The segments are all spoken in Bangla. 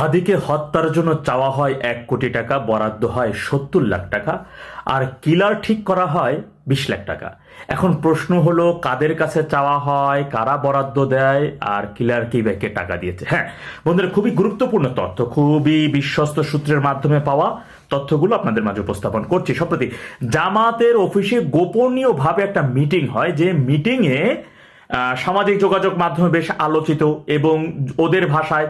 হাদিকে হত্যার জন্য চাওয়া হয় 1 কোটি টাকা, বরাদ্দ হয় 70 লাখ টাকা, আর কিলার ঠিক করা হয় 20 লাখ টাকা। এখন প্রশ্ন হলো, কাদের কাছে চাওয়া হয়, কারা বরাদ্দ দেয়, আর কিলার কি ব্যাকে টাকা দিয়েছে? হ্যাঁ বন্ধুরা, খুবই গুরুত্বপূর্ণ তথ্য, খুবই বিশ্বস্ত সূত্রের মাধ্যমে পাওয়া তথ্যগুলো আপনাদের মাঝে উপস্থাপন করছি। সম্প্রতি জামাতের অফিসে গোপনীয়ভাবে একটা মিটিং হয়, যে মিটিংয়ে সামাজিক যোগাযোগ মাধ্যমে বেশ আলোচিত এবং ওদের ভাষায়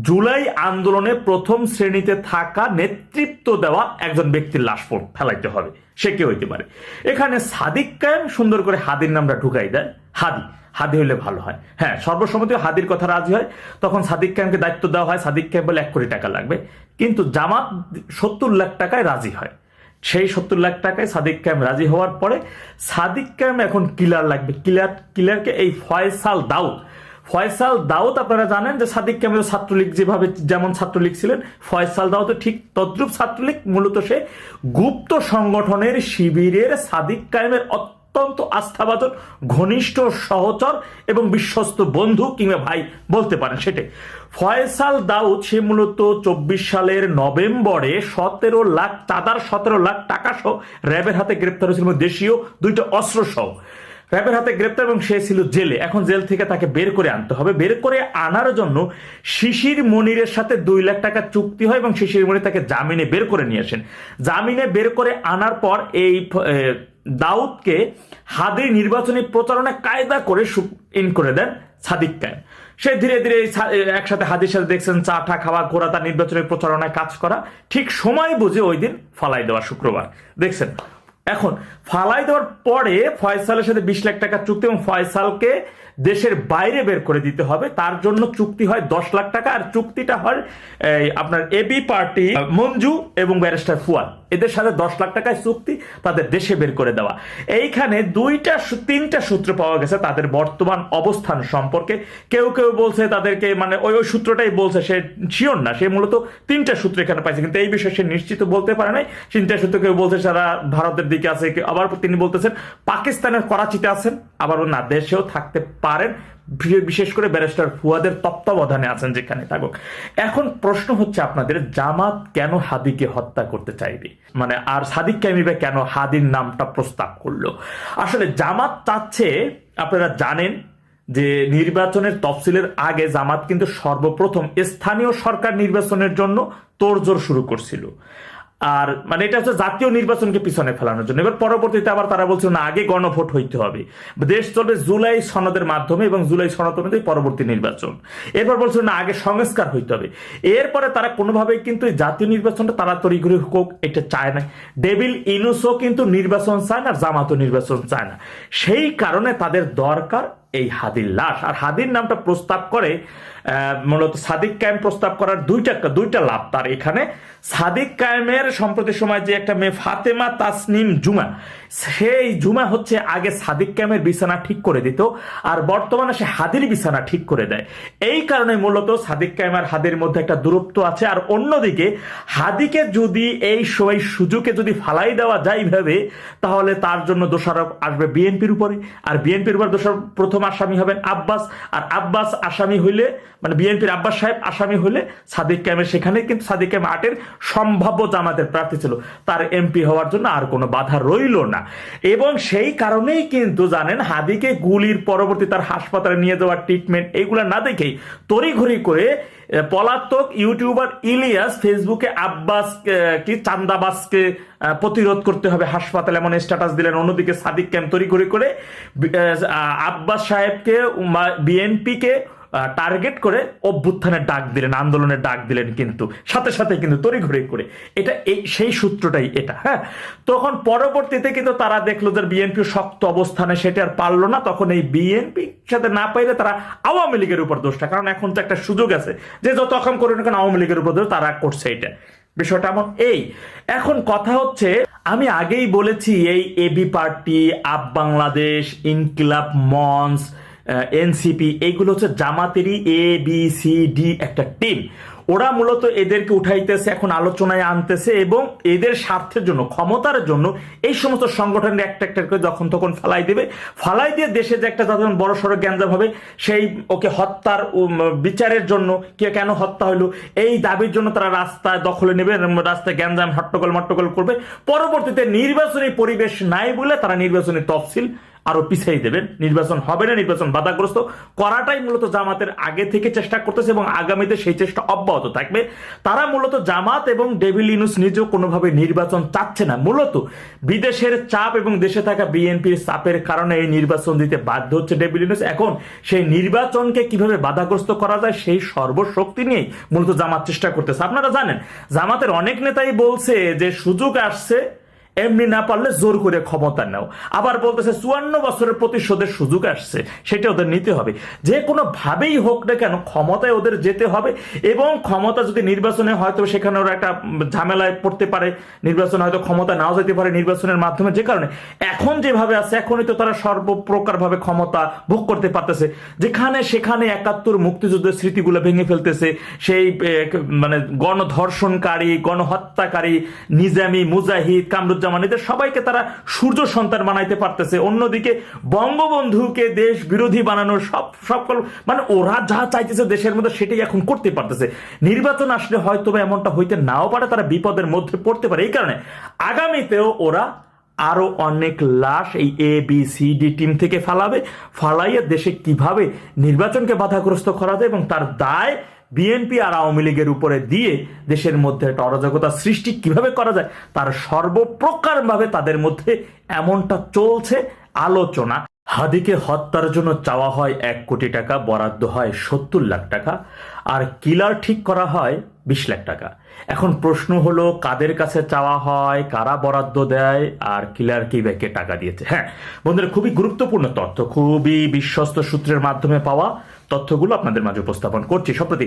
জুলাই আন্দোলনে প্রথম শ্রেণীতে থাকা নেতৃত্ব দেওয়া একজন ব্যক্তির লাশ ফেলাইতে হবে। সে কে হইতে পারে? এখানে সাদিক কায়েম সুন্দর করে হাদির নামটা ঢুকাই দেয়। হাদি হাদি হইলে ভালো হয়। হ্যাঁ, সর্বসম্মতি হাদির কথা রাজি হয়। তখন সাদিক কায়েমকে দায়িত্ব দেওয়া হয়। সাদিক কায়েম বলে 1 কোটি টাকা লাগবে, কিন্তু জামাত 70 লাখ টাকায় রাজি হয়। সেই 70 লাখ টাকায় সাদিক কায়েম রাজি হওয়ার পরে সাদিক কায়েম এখন কিলার লাগবে। কিলারকে এই ফয়সাল দাউদ আপনারা জানেন যে সাদিক কায়েমের ছাত্রলীগ যেমন ছাত্রলীগ ছিলেন, ফয়সাল দাউদ ঠিক তদ্রুপ ছাত্রলীগ। মূলত সে গুপ্ত সংগঠনের শিবিরের সাদিক কায়েমের অত্যন্ত আস্থাভাজন ঘনিষ্ঠ সহচর এবং বিশ্বস্ত বন্ধু কিংবা ভাই বলতে পারেন। সেটাই ফয়সাল দাউদ। সে মূলত 24 সালের নভেম্বরে 17 লাখ টাকা সহ র্যাবের হাতে গ্রেপ্তার হয়েছিল, দেশীয় 2টা অস্ত্র সহ র্যাবের হাতে গ্রেপ্তার, এবং সে ছিল জেলে। এখন জেল থেকে তাকে বের করে আনতে হবে। বের করে আনার জন্য শিশির মনিরের সাথে 2 লাখ টাকা চুক্তি হয়, এবং শিশির মনির তাকে জামিনে বের করে নিয়ে আসেন। জামিনে বের করে আনার পর এই দাউদকে হাদির নির্বাচনী প্রচারণা কায়দা করে ইন করে দেন সাদিক কায়েম। সে ধীরে ধীরে একসাথে হাদির সাথে দেখছেন চা টা খাওয়া, ঘোরা, তার নির্বাচনী প্রচারণায় কাজ করা। ঠিক সময় বুঝে ওই দিন ফালাই দেওয়া, শুক্রবার দেখছেন। এখন ফালাই দেওয়ার পরে ফয়সালের সাথে 20 লাখ টাকা চুক্তি, এবং ফয়সালকে দেশের বাইরে বের করে দিতে হবে। তার জন্য চুক্তি হয় 10 লাখ টাকা, আর চুক্তিটা হয় আপনার এবি পার্টি মঞ্জু এবং ব্যারিস্টার ফুয়াদ, এদের সাথে 10 লাখ টাকায় চুক্তি, তাদের দেশে বের করে দেওয়া। এইখানে 3টা সূত্র পাওয়া গেছে তাদের বর্তমান অবস্থান সম্পর্কে। কেউ কেউ বলছে তাদেরকে, মানে ওই সূত্রটাই বলছে, সে শিওর না, সে মূলত 3টা সূত্র এখানে পাইছে, কিন্তু এই বিষয়ে সে নিশ্চিত বলতে পারে নাই। 3টা সূত্র কেউ বলছে সারা ভারতের দিকে আছে, আবার তিনি বলতেছেন পাকিস্তানের করাচিতে আছেন, আবার না দেশেও থাকতে পারেন, বিশেষ করে ব্যারিস্টার ফুয়াদের তত্ত্বাবধানে আছেন যেখানে থাকুক। এখন প্রশ্ন হচ্ছে আপনাদের, জামাত কেন হাদিকে হত্যা করতে চাইবে, মানে আর সাদিক কায়েমি কেন হাদির নামটা প্রস্তাব করলো? আসলে জামাত চাচ্ছে, আপনারা জানেন যে নির্বাচনের তফসিলের আগে জামাত কিন্তু সর্বপ্রথম স্থানীয় সরকার নির্বাচনের জন্য তোড়জোড় শুরু করছিল। আর মানে এটা হচ্ছে জাতীয় নির্বাচনকে পিছনে ফেলানোর জন্য। এবার পরবর্তীতে আবার তারা বলছিল না, আগে গণভোট হইতে হবে, দেশ চলবে জুলাই সনদের মাধ্যমে, এবং জুলাই সনদ অনুযায়ী পরবর্তী নির্বাচন। এরপর বলছিল না, আগে সংস্কার হইতে হবে। এরপরে তারা কোনোভাবেই কিন্তু জাতীয় নির্বাচনটা তাড়াতাড়ি করে হোক এটা চায় না। ডেভিল ইনুসও কিন্তু নির্বাচন চায় না, আর জামাতও নির্বাচন চায় না। সেই কারণে তাদের দরকার এই হাদির লাশ। আর হাদির নামটা প্রস্তাব করে মূলত সাদিক কায়েম প্রস্তাব করার দুইটা লাভ তার এখানে। সাদিক কায়েমের সম্প্রতি সময় যে একটা মেয়ে ফাতেমা তাসনিম জুমা, সেই জুমা হচ্ছে আগে সাদিক কায়েমের বিছানা ঠিক করে দিত, আর বর্তমানে সে হাদির বিছানা ঠিক করে দেয়। এই কারণে মূলত সাদিক কায়েম আর হাদির মধ্যে একটা দূরত্ব আছে। আর অন্যদিকে হাদিকে যদি এই সুযোগে যদি ফালাই দেওয়া যায় ভাবে, তাহলে তার জন্য দোষারোপ আসবে বিএনপির উপরে, আর বিএনপির উপর দোষারোপ প্রথম আসামি হবেন আব্বাস, আর আব্বাস আসামি হইলে, মানে বিএনপির আব্বাস সাহেব আসামি হইলে সাদিক কায়েমের, সেখানে কিন্তু সাদিক কায়েম 8-এর সম্ভাব্য জামাতের প্রার্থী ছিল, তার এমপি হওয়ার জন্য আর কোনো বাধা রইল না। এবং সেই কারণেই কিন্তু জানেন হাদিকে গুলির পরবর্তী তার হাসপাতালে নিয়ে যাওয়ার ট্রিটমেন্ট এগুলো না দেখেই তড়িঘড়ি করে পলাতক ইউটিউবার ইলিয়াস ফেসবুকে আব্বাস কি চান্দাবাসকে প্রতিরোধ করতে হবে হাসপাতালে এমন স্ট্যাটাস দিলেন। অন্যদিকে সাদিক কায়েম তড়িঘড়ি করে আব্বাস সাহেবকে, বিএনপিকে টার্গেট করে অভ্যুত্থানের ডাক দিলেন, আন্দোলনের ডাক দিলেন, কিন্তু সাথে সাথে কিন্তু তড়িঘড়ি করে। এটা সেই সূত্রটাই এটা। হ্যাঁ, তখন পরবর্তীতে কিন্তু তারা দেখলো যে বিএনপি শক্ত অবস্থানে, সেটা আর পারলো না। তখন এই বিএনপি সাথে না পাইলে তারা আওয়ামী লীগের উপর দোষটা, কারণ এখন তো একটা সুযোগ আছে যে যত রকম করে না কেন আওয়ামী লীগের উপর দোষ তারা করছে। এটা বিষয়টা এমন। এখন কথা হচ্ছে, আমি আগেই বলেছি এই এবি পার্টি, আপ বাংলাদেশ, ইনকিলাব মঞ্চ, এনসিপি, এইগুলো হচ্ছে জামাতেরই ABCD একটা টিম। ওরা মূলত এদেরকে উঠাইতেছে, এখন আলোচনায় আনতেছে এবং এদের স্বার্থের জন্য, ক্ষমতার জন্য এই সমস্ত সংগঠনের একটা একটা করে যখন তখন ফালাই দেবে, ফালাই দিয়ে দেশে যে একটা যখন বড় সড়ো গ্যাঞ্জাম হবে, সেই ওকে হত্যার বিচারের জন্য, কে কেন হত্যা হলো এই দাবির জন্য তারা রাস্তায় দখলে নেবে, রাস্তায় গ্যাঞ্জাম হট্টগোল মট্টগোল করবে। পরবর্তীতে নির্বাচনী পরিবেশ নাই বলে তারা নির্বাচনী তফসিল আরো পিছিয়ে দেবেন, নির্বাচন হবে না, নির্বাচন বাধাগ্রস্ত করাটাই মূলত জামাতের আগে থেকে চেষ্টা করতেছে এবং আগামীতে সেই চেষ্টা অব্যাহত থাকবে। তারা মূলত জামাত এবং ডেভিল ইউনূস নিজেও কোনোভাবে নির্বাচন চাচ্ছে না, মূলত বিদেশের চাপ এবং দেশে থাকা বিএনপির চাপের কারণে এই নির্বাচন দিতে বাধ্য হচ্ছে ডেভিল ইউনূস। এখন সেই নির্বাচনকে কিভাবে বাধাগ্রস্ত করা যায় সেই সর্বশক্তি নিয়েই মূলত জামাত চেষ্টা করতেছে। আপনারা জানেন জামাতের অনেক নেতাই বলছে যে সুযোগ আসছে, এমনি না পারলে জোর করে ক্ষমতা নাও। আবার বলতেছে 54 বছরের প্রতিশোধের সুযোগ আসছে, সেটা ওদের নিতে হবে। যে কোনো ভাবেই হোক না কেন ক্ষমতায় ওদের যেতে হবে এবং ক্ষমতা যদি নির্বাচনে হয়তো সেখানে ওরা একটা ঝামেলায় পড়তে পারে, নির্বাচনে হয়তো ক্ষমতা নাও যেতে পারে নির্বাচনের মাধ্যমে, যে কারণে এখন যেভাবে আছে এখনই তো তারা সর্বপ্রকার ভাবে ক্ষমতা ভোগ করতে পারতেছে, যেখানে সেখানে 71 মুক্তিযুদ্ধের স্মৃতিগুলো ভেঙে ফেলতেছে, সেই মানে গণধর্ষণকারী, গণহত্যাকারী নিজামী, মুজাহিদ, কামরুজ্জামান এদের সবাইকে তারা সূর্য সন্তান বানাইতে পারতেছে। অন্যদিকে বঙ্গবন্ধুকে দেশ বিরোধী বানানোর সকল মানে ওরা যা চাইতেছে দেশের মধ্যে সেটাই এখন করতে পারতেছে। নির্বাচন আসলে হয়তো এমনটা হইতে নাও পারে, তারা বিপদের মধ্যে পড়তে পারে। এই কারণে আগামীতেও ওরা আরো অনেক লাশ এই ABCD টিম থেকে ফালাইয়ে দেশে কিভাবে নির্বাচনকে বাধাগ্রস্ত করা যায় এবং তার দায় বিএনপি আর আওয়ামী লীগের উপরে দিয়ে দেশের মধ্যে একটা অরাজকতা সৃষ্টি কিভাবে করা যায় তার সর্বপ্রকার ভাবে তাদের মধ্যে এমনটা চলছে আলোচনা। হাদিকে হত্যার জন্য চাওয়া হয় 1 কোটি টাকা, বরাদ্দ হয় 70 লাখ টাকা, আর কিলার ঠিক করা হয় 20 লাখ টাকা। এখন প্রশ্ন হলো কাদের কাছে চাওয়া হয়, কারা বরাদ্দ দেয়, আর কিলার কি ব্যাকে টাকা দিয়েছে। হ্যাঁ বন্ধুরা, খুবই গুরুত্বপূর্ণ তথ্য, খুবই বিশ্বস্ত সূত্রের মাধ্যমে পাওয়া তথ্যগুলো আপনাদের মাঝে উপস্থাপন করছি। সম্প্রতি